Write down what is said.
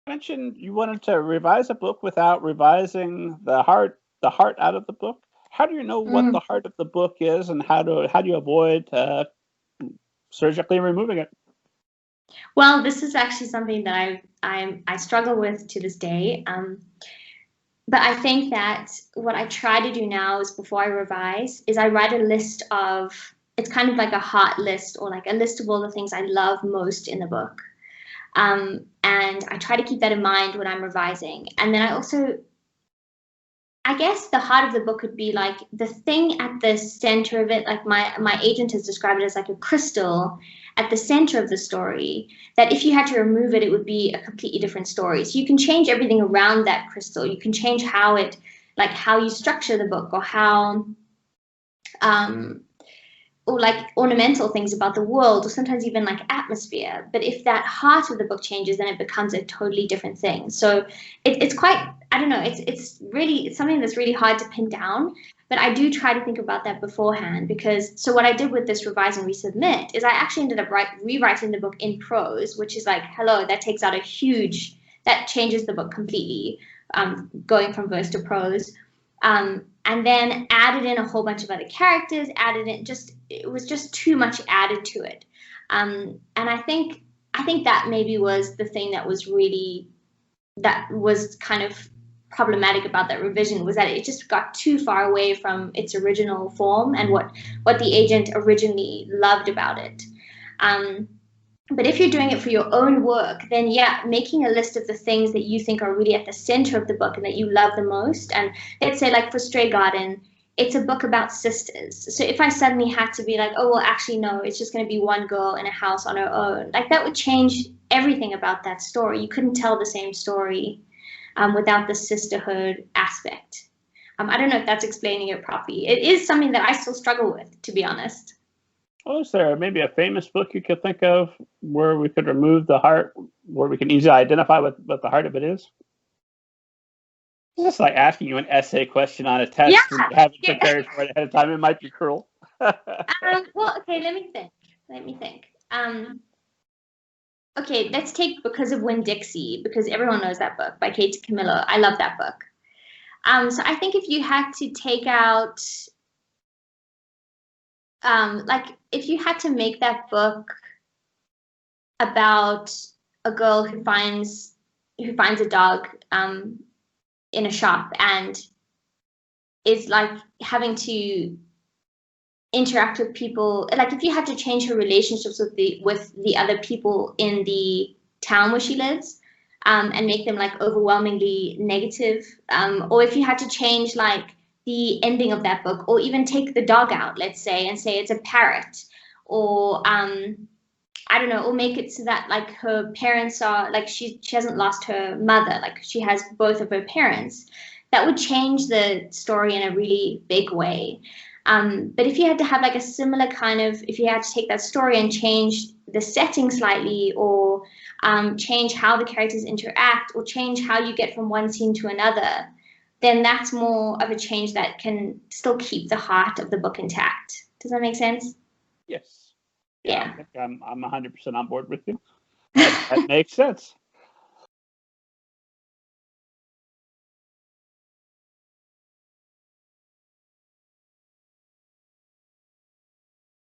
mentioned you wanted to revise a book without revising the heart out of the book. How do you know what the heart of the book is, and how do you avoid surgically removing it? Well, this is actually something that I struggle with to this day. But I think that what I try to do now is, before I revise, is I write a list of, it's kind of like a heart list, or like a list of all the things I love most in the book. And I try to keep that in mind when I'm revising. And then I guess the heart of the book would be like the thing at the center of it, like my agent has described it as like a crystal at the center of the story, that if you had to remove it, it would be a completely different story. So you can change everything around that crystal. You can change how you structure the book, or how, or like ornamental things about the world, or sometimes even like atmosphere. But if that heart of the book changes, then it becomes a totally different thing. So it's quite, I don't know, it's something that's really hard to pin down. But I do try to think about that beforehand, because so what I did with this revise and resubmit is I actually ended up rewriting the book in prose, which is like, hello, that takes out that changes the book completely, going from verse to prose. And then added in a whole bunch of other characters, it was just too much added to it. And I think that maybe was the thing that was kind of problematic about that revision, was that it just got too far away from its original form and what the agent originally loved about it. But if you're doing it for your own work, then yeah, making a list of the things that you think are really at the center of the book and that you love the most. And let's say, like for Straygarden, it's a book about sisters. So if I suddenly had to be like, oh, well, actually, no, it's just going to be one girl in a house on her own, like that would change everything about that story. You couldn't tell the same story without the sisterhood aspect. I don't know if that's explaining it properly. It is something that I still struggle with, to be honest. Oh, is there maybe a famous book you could think of where we could remove the heart, where we can easily identify what the heart of it is? It's just like asking you an essay question on a test and you haven't prepared for it ahead of time. It might be cruel. Well, okay, let me think. Okay, let's take Because of Winn-Dixie, because everyone knows that book by Kate Camillo. I love that book. So I think if you had to take out, if you had to make that book about a girl who finds a dog in a shop and is like having to interact with people, like if you had to change her relationships with the other people in the town where she lives, and make them like overwhelmingly negative, or if you had to change like the ending of that book, or even take the dog out, let's say, and say it's a parrot, or I don't know, or make it so that like her parents are like, she hasn't lost her mother, like she has both of her parents. That would change the story in a really big way. But if you had to have like a similar kind of, if you had to take that story and change the setting slightly, or change how the characters interact, or change how you get from one scene to another, then that's more of a change that can still keep the heart of the book intact. Does that make sense? Yes. Yeah. I think I'm 100% on board with you. That makes sense.